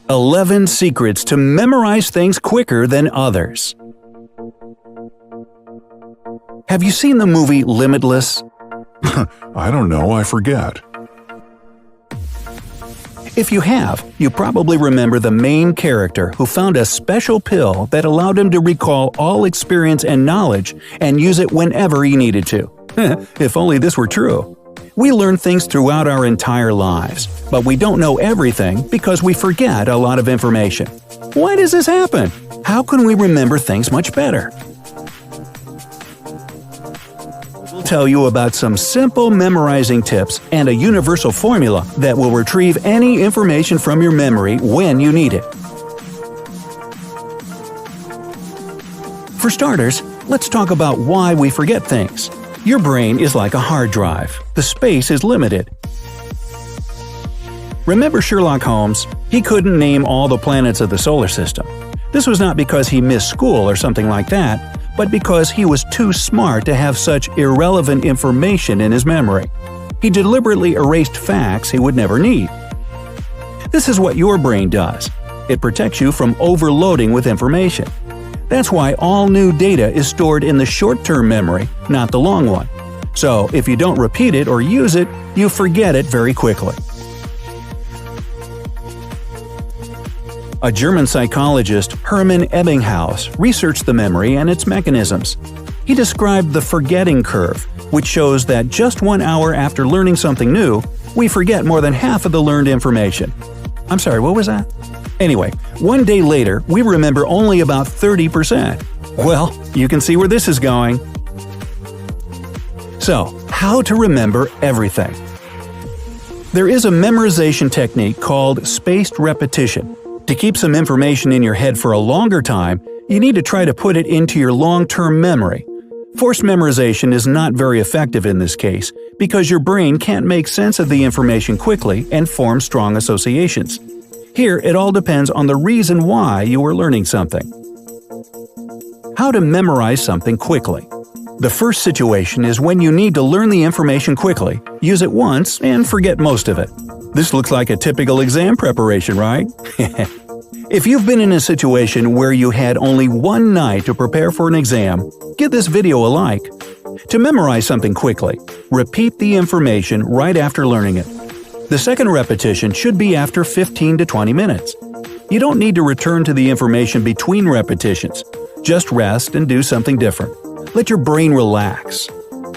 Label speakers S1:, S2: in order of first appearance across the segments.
S1: 11 secrets to memorize things quicker than others. Have you seen the movie Limitless?
S2: I don't know, I forget.
S1: If you have, you probably remember the main character who found a special pill that allowed him to recall all experience and knowledge and use it whenever he needed to. If only this were true. We learn things throughout our entire lives, but we don't know everything because we forget a lot of information. Why does this happen? How can we remember things much better? We'll tell you about some simple memorizing tips and a universal formula that will retrieve any information from your memory when you need it. For starters, let's talk about why we forget things. Your brain is like a hard drive. The space is limited. Remember Sherlock Holmes? He couldn't name all the planets of the solar system. This was not because he missed school or something like that, but because he was too smart to have such irrelevant information in his memory. He deliberately erased facts he would never need. This is what your brain does. It protects you from overloading with information. That's why all new data is stored in the short-term memory, not the long one. So if you don't repeat it or use it, you forget it very quickly. A German psychologist, Hermann Ebbinghaus, researched the memory and its mechanisms. He described the forgetting curve, which shows that just 1 hour after learning something new, we forget more than half of the learned information. I'm sorry, what was that? Anyway, 1 day later, we remember only about 30%. Well, you can see where this is going. So, how to remember everything? There is a memorization technique called spaced repetition. To keep some information in your head for a longer time, you need to try to put it into your long-term memory. Forced memorization is not very effective in this case because your brain can't make sense of the information quickly and form strong associations. Here, it all depends on the reason why you are learning something. How to memorize something quickly. The first situation is when you need to learn the information quickly, use it once, and forget most of it. This looks like a typical exam preparation, right? If you've been in a situation where you had only one night to prepare for an exam, give this video a like. To memorize something quickly, repeat the information right after learning it. The second repetition should be after 15 to 20 minutes. You don't need to return to the information between repetitions. Just rest and do something different. Let your brain relax.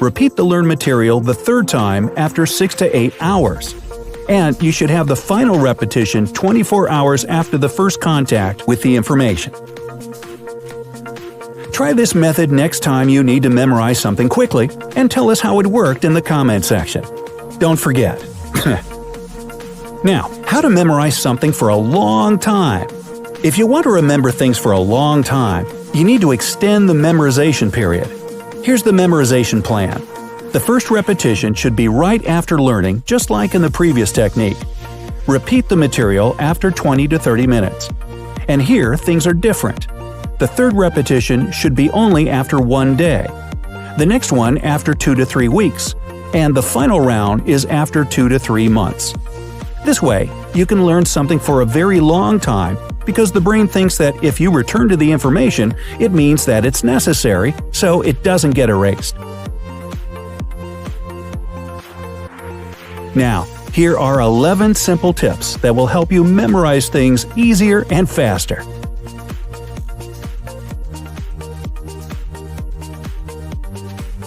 S1: Repeat the learned material the third time after 6 to 8 hours. And you should have the final repetition 24 hours after the first contact with the information. Try this method next time you need to memorize something quickly and tell us how it worked in the comment section. Don't forget. Now, how to memorize something for a long time. If you want to remember things for a long time, you need to extend the memorization period. Here's the memorization plan. The first repetition should be right after learning, just like in the previous technique. Repeat the material after 20 to 30 minutes. And here, things are different. The third repetition should be only after 1 day. The next one after 2 to 3 weeks. And the final round is after 2 to 3 months. This way, you can learn something for a very long time because the brain thinks that if you return to the information, it means that it's necessary, so it doesn't get erased. Now, here are 11 simple tips that will help you memorize things easier and faster.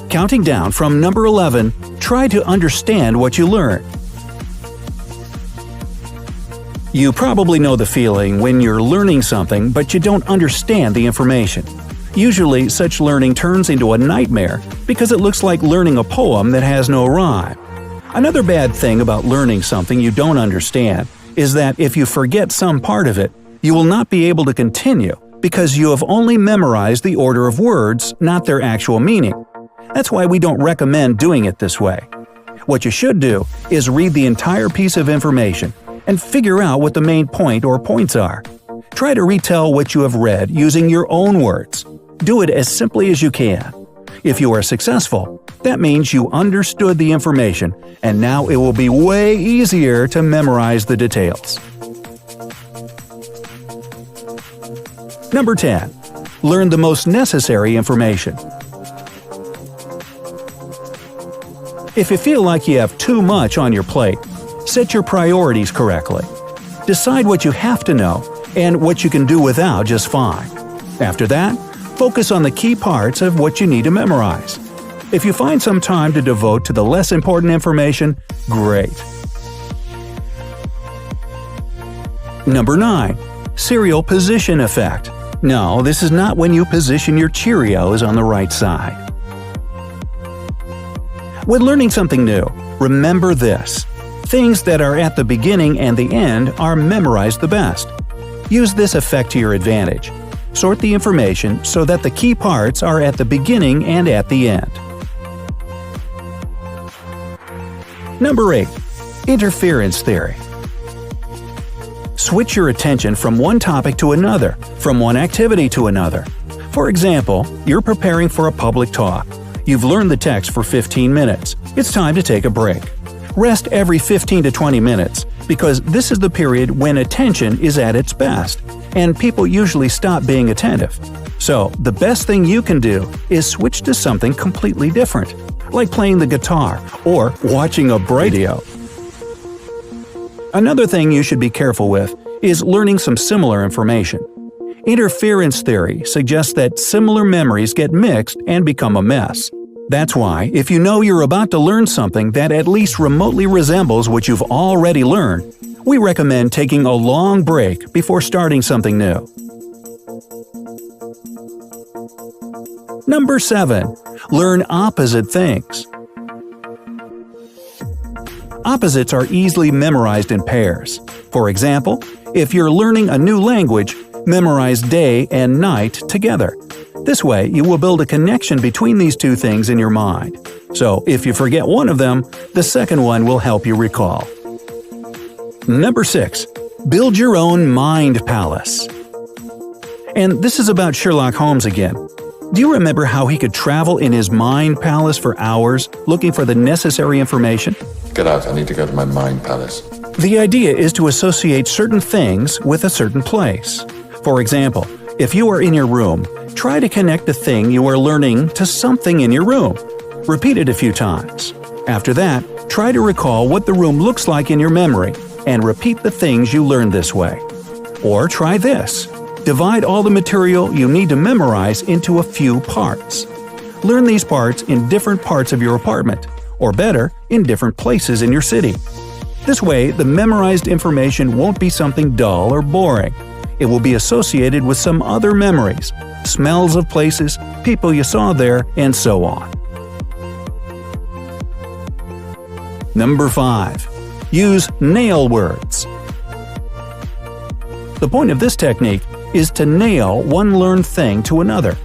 S1: Counting down from number 11, try to understand what you learn. You probably know the feeling when you're learning something but you don't understand the information. Usually, such learning turns into a nightmare because it looks like learning a poem that has no rhyme. Another bad thing about learning something you don't understand is that if you forget some part of it, you will not be able to continue because you have only memorized the order of words, not their actual meaning. That's why we don't recommend doing it this way. What you should do is read the entire piece of information and figure out what the main point or points are. Try to retell what you have read using your own words. Do it as simply as you can. If you are successful, that means you understood the information, and now it will be way easier to memorize the details. Number 10. Learn the most necessary information. If you feel like you have too much on your plate, set your priorities correctly. Decide what you have to know and what you can do without just fine. After that, focus on the key parts of what you need to memorize. If you find some time to devote to the less important information, great. Number 9. Serial position effect. No, this is not when you position your Cheerios on the right side. When learning something new, remember this. Things that are at the beginning and the end are memorized the best. Use this effect to your advantage. Sort the information so that the key parts are at the beginning and at the end. Number 8. Interference theory. Switch your attention from one topic to another, from one activity to another. For example, you're preparing for a public talk. You've learned the text for 15 minutes. It's time to take a break. Rest every 15 to 20 minutes, because this is the period when attention is at its best, and people usually stop being attentive. So, the best thing you can do is switch to something completely different, like playing the guitar or watching a video. Another thing you should be careful with is learning some similar information. Interference theory suggests that similar memories get mixed and become a mess. That's why, if you know you're about to learn something that at least remotely resembles what you've already learned, we recommend taking a long break before starting something new. Number 7. Learn opposite things. Opposites are easily memorized in pairs. For example, if you're learning a new language, memorize day and night together. This way, you will build a connection between these two things in your mind. So, if you forget one of them, the second one will help you recall. Number 6. Build your own mind palace. And this is about Sherlock Holmes again. Do you remember how he could travel in his mind palace for hours looking for the necessary information?
S3: Get out, I need to go to my mind palace.
S1: The idea is to associate certain things with a certain place. For example, if you are in your room, try to connect the thing you are learning to something in your room. Repeat it a few times. After that, try to recall what the room looks like in your memory and repeat the things you learned this way. Or try this. Divide all the material you need to memorize into a few parts. Learn these parts in different parts of your apartment, or better, in different places in your city. This way, the memorized information won't be something dull or boring. It will be associated with some other memories, smells of places, people you saw there, and so on. Number 5. Use nail words. The point of this technique is to nail one learned thing to another.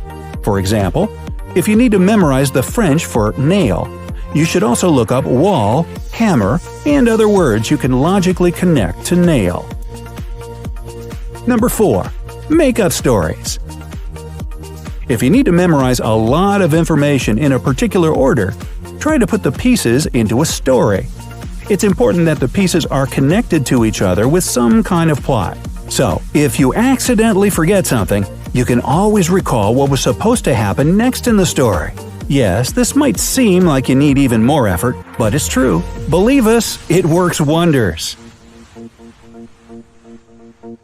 S1: For example, if you need to memorize the French for nail, you should also look up wall, hammer, and other words you can logically connect to nail. Number 4. Make up stories. If you need to memorize a lot of information in a particular order, try to put the pieces into a story. It's important that the pieces are connected to each other with some kind of plot. So, if you accidentally forget something, you can always recall what was supposed to happen next in the story. Yes, this might seem like you need even more effort, but it's true. Believe us, it works wonders.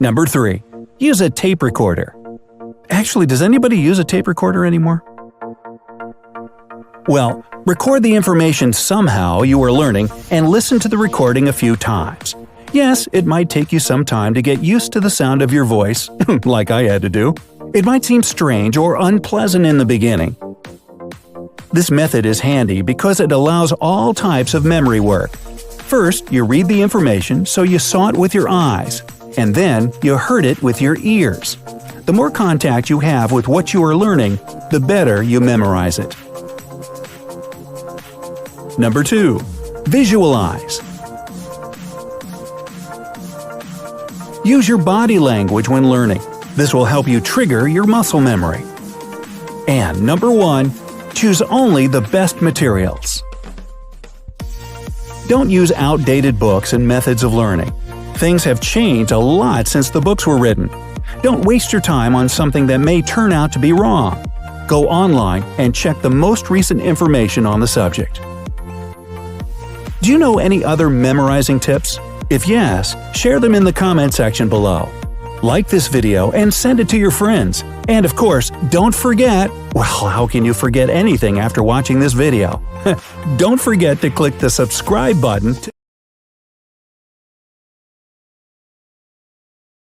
S1: Number 3. Use a tape recorder. Actually, does anybody use a tape recorder anymore? Well, record the information somehow you are learning and listen to the recording a few times. Yes, it might take you some time to get used to the sound of your voice, like I had to do. It might seem strange or unpleasant in the beginning. This method is handy because it allows all types of memory work. First, you read the information so you saw it with your eyes, and then you heard it with your ears. The more contact you have with what you are learning, the better you memorize it. Number 2. Visualize. Use your body language when learning. This will help you trigger your muscle memory. And number 1. Choose only the best materials. Don't use outdated books and methods of learning. Things have changed a lot since the books were written. Don't waste your time on something that may turn out to be wrong. Go online and check the most recent information on the subject. Do you know any other memorizing tips? If yes, share them in the comment section below. Like this video and send it to your friends. And of course, don't forget, well, how can you forget anything after watching this video? Don't forget to click the subscribe button